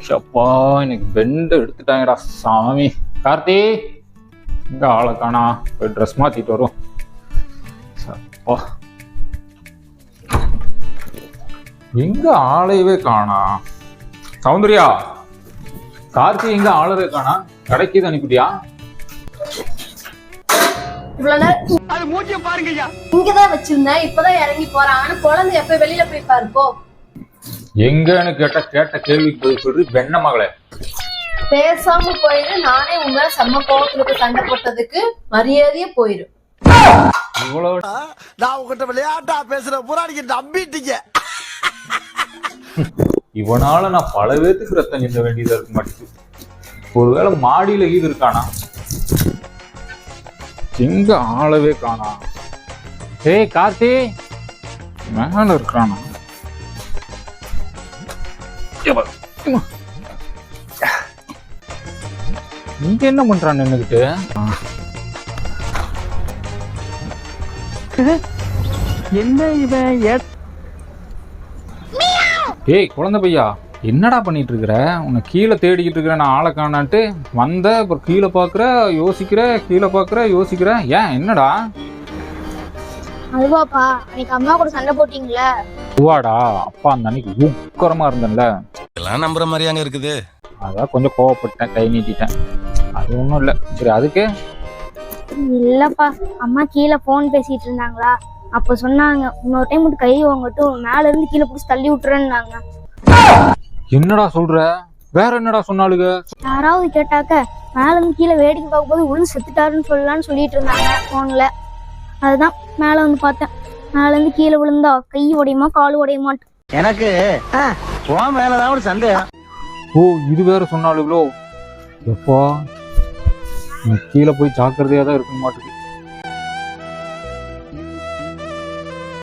சப்பா எனக்கு பெண்டு எடுத்துட்டாங்கடா சாமி. கார்த்தி இங்க ஆளை காணா, போய் ட்ரெஸ் மாத்திட்டு வரும். சப்பா எங்க ஆளையவே காணா. சௌந்தர்யா, கார்த்தி எங்க ஆளவே காணா, கடைக்கு அனுப்பிட்டியா? இங்கதான் வச்சிருந்தேன், இப்பதான் இறங்கி போறான். ஆனா குழந்தை எப்ப வெளியில போய் பாருப்போ. எங்கன்னு கேட்ட கேள்விக்கு பதில் சொல்லி வெண்ண மகளே பேசாம போயிரு. நானே உங்க செம்ம கோவத்துக்கு சண்டை போட்டதுக்கு மரியாதையே போயிரு. இவ்வளவு நான் உங்ககிட்ட விளையாட்டா பேசுற புறாடிக்கு நம்பிட்டீங்க. இவனால நான் பல பேத்துக்கு ரத்தம் நின்ற வேண்டியதா இருக்க மாட்டேங்குது. ஒருவேளை மாடியில ஈது இருக்கானா? எங்க ஆளவே காணா. ஏய் கார்த்தி, மேல இருக்கானா? இங்க என்ன பண்றான் நின்னுகிட்டு? என்ன இவன்? ஏய் குழந்தை பையா, என்னடா பண்ணிட்டு இருக்கிற? உன்னை கீழே தேடிக்கிட்டு இருக்கிற, நான் ஆளை காணான்ட்டு வந்த. அப்புறம் கீழே பாக்குற யோசிக்கிற, கீழே பாக்குற யோசிக்கிற, ஏன் என்னடா? அதுவாப்பா, அன்னைக்கு அம்மா கூட சண்டை போட்டீங்களே. அதுவாடா, அப்பா அந்த அன்னைக்கு உக்கரமா இருந்தேன்ல, எல்லாம் நம்புற மாதிரியாங்க இருக்குது. அதான் கொஞ்சம் கோவப்பட்டேன், கை நீட்டிட்டேன். அது ஒன்றும் இல்லை. சரி அதுக்கு இல்லப்பா, அம்மா கீழே போன் பேசிட்டு இருந்தாங்களா, அப்ப சொன்னாங்க இன்னொரு டைம் மட்டும் கை வாங்கட்டும், மேல இருந்து கீழே பிடிச்சி தள்ளி விட்டுறேன்னாங்க. என்னடா சொல்ற? வேற என்னடா சொன்னாலுங்க? யாராவது கேட்டாக்க மேல இருந்து கீழே வேடிக்கை பார்க்கும்போது விழுந்து செத்துட்டாருன்னு சொல்லலான்னு சொல்லிட்டு இருந்தாங்க போன்ல. அதுதான் மேல வந்து பார்த்தேன். மேல இருந்து கீழே விழுந்தா கை உடையுமா காலு உடையுமாட்டு. எனக்கு உன் மேலதான் ஒரு சந்தேகம். ஓ இது வேற சொன்னாலுங்களோ? எப்பா நீ கீழே போய் ஜாக்கிரதையா தான் இருக்க மாட்டேங்குது.